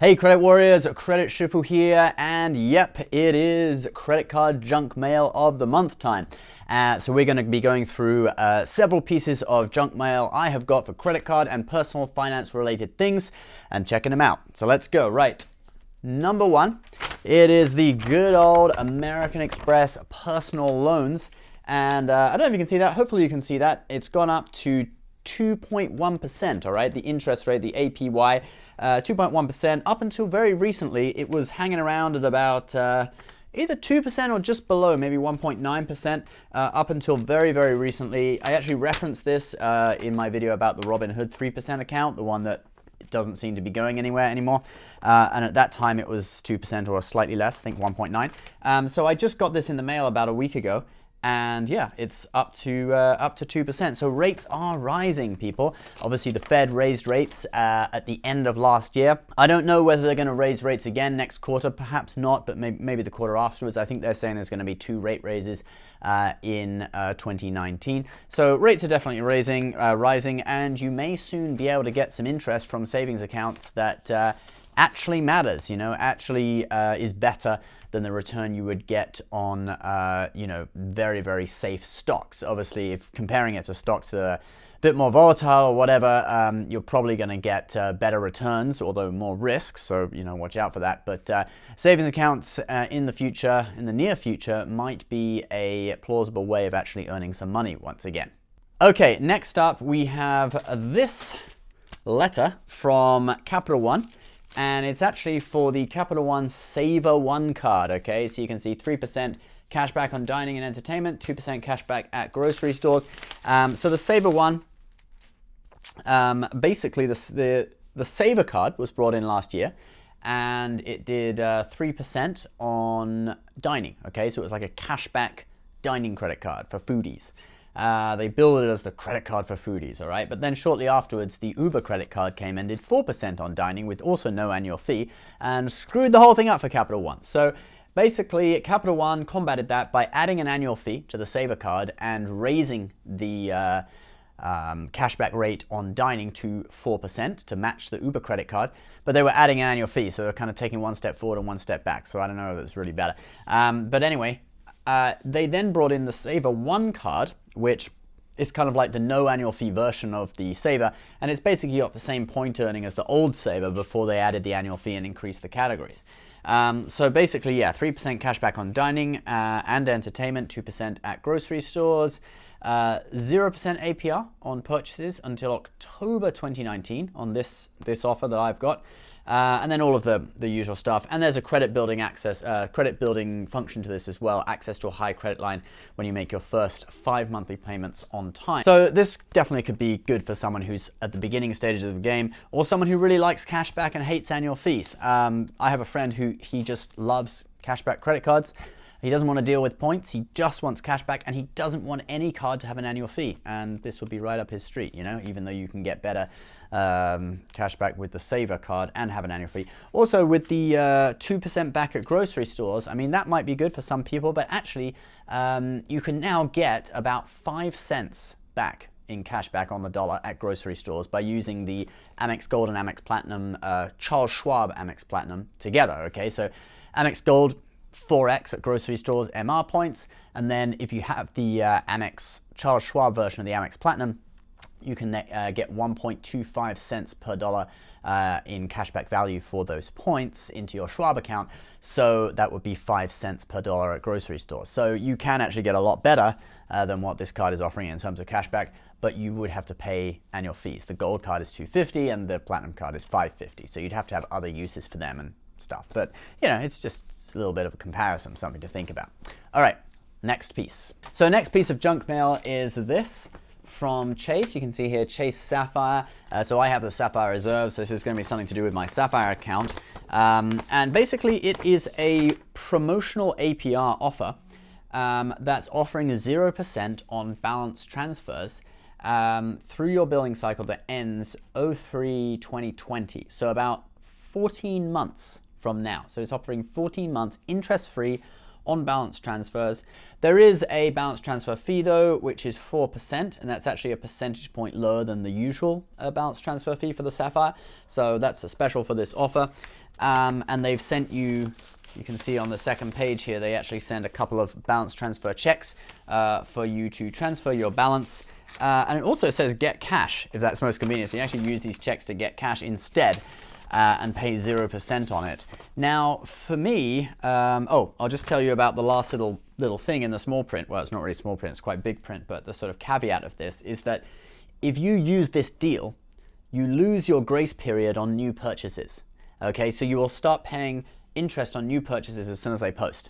Hey Credit Warriors, Credit Shifu here, and yep, it is credit card junk mail of the month time. So we're going to be going through several pieces of junk mail I have got for credit card and personal finance related things and checking them out. So let's go. Right. Number one, it is the good old American Express personal loans. And I don't know if you can see that. Hopefully you can see that. It's gone up to 2.1%, all right? The interest rate, the APY, 2.1%. Up until very recently, it was hanging around at about either 2% or just below, maybe 1.9%, up until very, very recently. I actually referenced this in my video about the Robinhood 3% account, the one that doesn't seem to be going anywhere anymore. And at that time, it was 2% or slightly less, I think 1.9. So I just got this in the mail about a week ago. And yeah, it's up to 2%. So rates are rising, people. Obviously, the Fed raised rates at the end of last year. I don't know whether they're going to raise rates again next quarter. Perhaps not, but maybe the quarter afterwards. I think they're saying there's going to be 2 rate raises in 2019. So rates are definitely rising, and you may soon be able to get some interest from savings accounts that actually matters, actually is better than the return you would get on, very, very safe stocks. Obviously, if comparing it to stocks that are a bit more volatile or whatever, you're probably going to get better returns, although more risks. So, watch out for that. But savings accounts in the near future, might be a plausible way of actually earning some money once again. Okay, next up, we have this letter from Capital One. And it's actually for the Capital One Savor One card, okay? So you can see 3% cash back on dining and entertainment, 2% cash back at grocery stores. So the Savor One, basically the Savor card was brought in last year, and it did 3% on dining, okay? So it was like a cashback dining credit card for foodies. They billed it as the credit card for foodies, all right? But then shortly afterwards, the Uber credit card came and did 4% on dining with also no annual fee and screwed the whole thing up for Capital One. So basically, Capital One combated that by adding an annual fee to the Savor card and raising the cashback rate on dining to 4% to match the Uber credit card. But they were adding an annual fee, so they're kind of taking one step forward and one step back. So I don't know if it's really better. But anyway, they then brought in the Savor One card, which is kind of like the no annual fee version of the Savor, and it's basically got the same point earning as the old Savor before they added the annual fee and increased the categories. So basically, yeah, 3% cashback on dining and entertainment, 2% at grocery stores, 0% APR on purchases until October 2019 on this offer that I've got. And then all of the usual stuff. And there's a credit building function to this as well. Access to a high credit line when you make your first 5 monthly payments on time. So this definitely could be good for someone who's at the beginning stages of the game, or someone who really likes cashback and hates annual fees. I have a friend who he just loves cashback credit cards. He doesn't want to deal with points. He just wants cashback, and he doesn't want any card to have an annual fee. And this would be right up his street, even though you can get better cashback with the Savor card and have an annual fee. Also, with the 2% back at grocery stores, I mean, that might be good for some people, but actually, you can now get about 5 cents back in cashback on the dollar at grocery stores by using the Amex Gold and Amex Platinum, Charles Schwab Amex Platinum together, okay? So Amex Gold, 4x at grocery stores MR points, and then if you have the Amex Charles Schwab version of the Amex Platinum, you can get 1.25 cents per dollar in cashback value for those points into your Schwab account. So that would be 5 cents per dollar at grocery stores. So you can actually get a lot better than what this card is offering in terms of cashback, but you would have to pay annual fees. The gold card is $250 and the platinum card is $550. So you'd have to have other uses for them and stuff. But, it's just a little bit of a comparison, something to think about. All right, next piece. So next piece of junk mail is this from Chase. You can see here Chase Sapphire. So I have the Sapphire Reserve, so this is going to be something to do with my Sapphire account. And basically it is a promotional APR offer that's offering 0% on balance transfers through your billing cycle that ends 03/2020. So about 14 months from now. So it's offering 14 months interest-free on balance transfers. There is a balance transfer fee though, which is 4%, and that's actually a percentage point lower than the usual balance transfer fee for the Sapphire. So that's a special for this offer. And they've sent you, you can see on the second page here, they actually send a couple of balance transfer checks for you to transfer your balance. And it also says get cash if that's most convenient. So you actually use these checks to get cash instead and pay 0% on it. Now, for me, I'll just tell you about the last little thing in the small print. Well, it's not really small print, it's quite big print, but the sort of caveat of this is that if you use this deal, you lose your grace period on new purchases. Okay, so you will start paying interest on new purchases as soon as they post,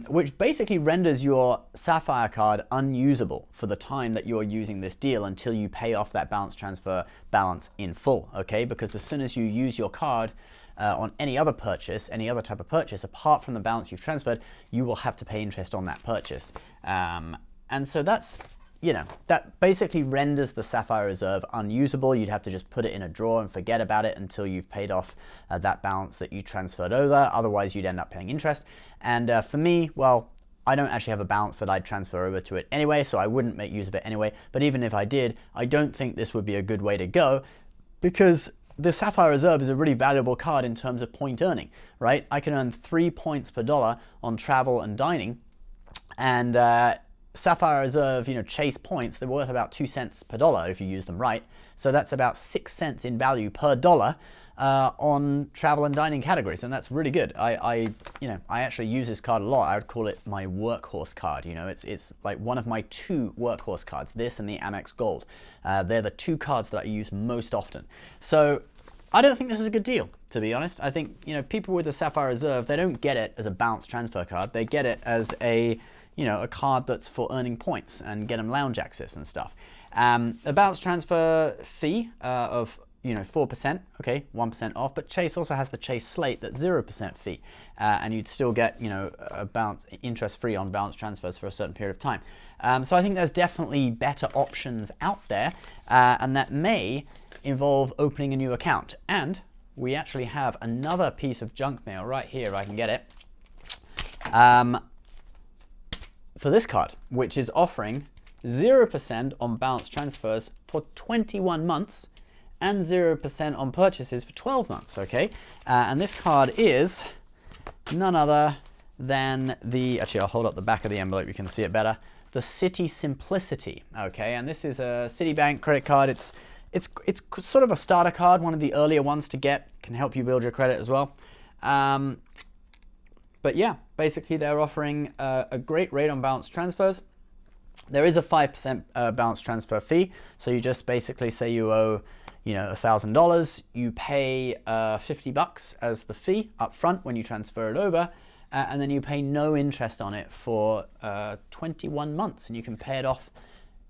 which basically renders your Sapphire card unusable for the time that you're using this deal until you pay off that balance transfer balance in full, okay? Because as soon as you use your card on any other purchase, any other type of purchase, apart from the balance you've transferred, you will have to pay interest on that purchase. And so that's, you know, that basically renders the Sapphire Reserve unusable. You'd have to just put it in a drawer and forget about it until you've paid off that balance that you transferred over. Otherwise, you'd end up paying interest. And for me, well, I don't actually have a balance that I'd transfer over to it anyway, so I wouldn't make use of it anyway. But even if I did, I don't think this would be a good way to go, because the Sapphire Reserve is a really valuable card in terms of point earning, right? I can earn 3 points per dollar on travel and dining, and Sapphire Reserve, you know, Chase points, they're worth about 2 cents per dollar if you use them right. So that's about 6 cents in value per dollar on travel and dining categories, and that's really good. I actually use this card a lot. I would call it my workhorse card. You know, it's like one of my 2 workhorse cards, this and the Amex Gold. They're the 2 cards that I use most often. So I don't think this is a good deal, to be honest. I think, you know, people with the Sapphire Reserve, they don't get it as a balance transfer card. They get it as a card that's for earning points and get them lounge access and stuff. A balance transfer fee of 4%, okay, 1% off, but Chase also has the Chase Slate that's 0% fee, and you'd still get, a balance interest free on balance transfers for a certain period of time. So I think there's definitely better options out there, and that may involve opening a new account. And we actually have another piece of junk mail right here, if I can get it. For this card, which is offering 0% on balance transfers for 21 months and 0% on purchases for 12 months, okay? And this card is none other than actually I'll hold up the back of the envelope, you can see it better, the Citi Simplicity, okay? And this is a Citibank credit card. It's sort of a starter card, one of the earlier ones to get, can help you build your credit as well. But yeah, basically they're offering a great rate on balance transfers. There is a 5% balance transfer fee. So you just basically say you owe, $1,000. You pay $50 as the fee up front when you transfer it over, and then you pay no interest on it for 21 months, and you can pay it off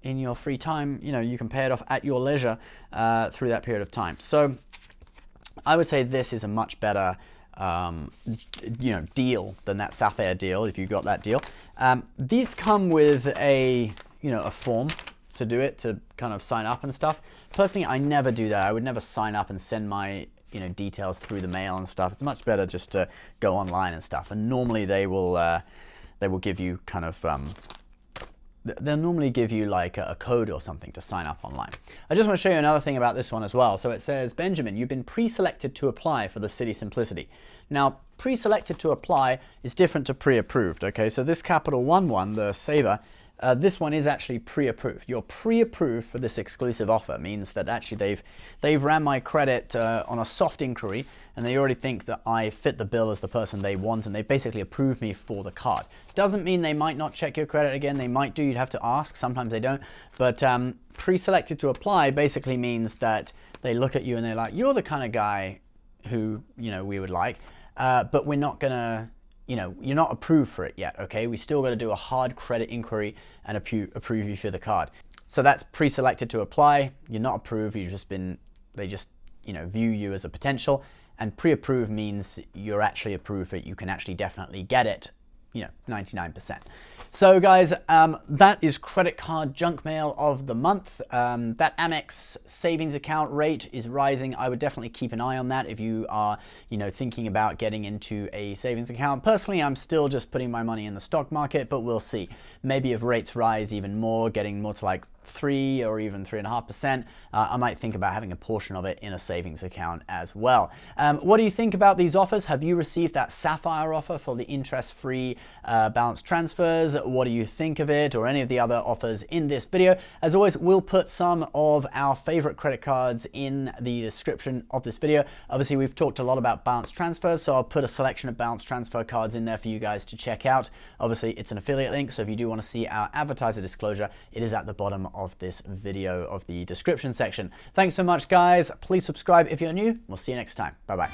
in your free time. You can pay it off at your leisure through that period of time. So I would say this is a much better deal than that Sapphire deal, if you got that deal. These come with a form to do it, to kind of sign up and stuff. Personally, I never do that. I would never sign up and send my details through the mail and stuff. It's much better just to go online and stuff. And normally they will give you kind of they'll normally give you like a code or something to sign up online. I just want to show you another thing about this one as well. So it says, Benjamin, you've been pre-selected to apply for the Citi Simplicity. Now, pre-selected to apply is different to pre-approved, okay? So this Capital One, the Savor, this one is actually pre-approved. You're pre-approved for this exclusive offer. It means that actually they've ran my credit on a soft inquiry, and they already think that I fit the bill as the person they want, and they basically approved me for the card. Doesn't mean they might not check your credit again. They might do. You'd have to ask. Sometimes they don't. But pre-selected to apply basically means that they look at you and they're like, you're the kind of guy who we would like, but we're not gonna. You're not approved for it yet, okay? We still got to do a hard credit inquiry and approve you for the card. So that's pre-selected to apply. You're not approved. They just view you as a potential. And pre-approved means you're actually approved for it. You can actually definitely get it 99%. So guys, that is credit card junk mail of the month. That Amex savings account rate is rising. I would definitely keep an eye on that if you are, thinking about getting into a savings account. Personally, I'm still just putting my money in the stock market, but we'll see. Maybe if rates rise even more, getting more to like 3 or even 3.5%, I might think about having a portion of it in a savings account as well. What do you think about these offers? Have you received that Sapphire offer for the interest-free balance transfers? What do you think of it, or any of the other offers in this video? As always, we'll put some of our favorite credit cards in the description of this video. Obviously, we've talked a lot about balance transfers, so I'll put a selection of balance transfer cards in there for you guys to check out. Obviously, it's an affiliate link, so if you do want to see our advertiser disclosure, it is at the bottom of this video of the description section. Thanks so much, guys. Please subscribe if you're new. We'll see you next time. Bye-bye.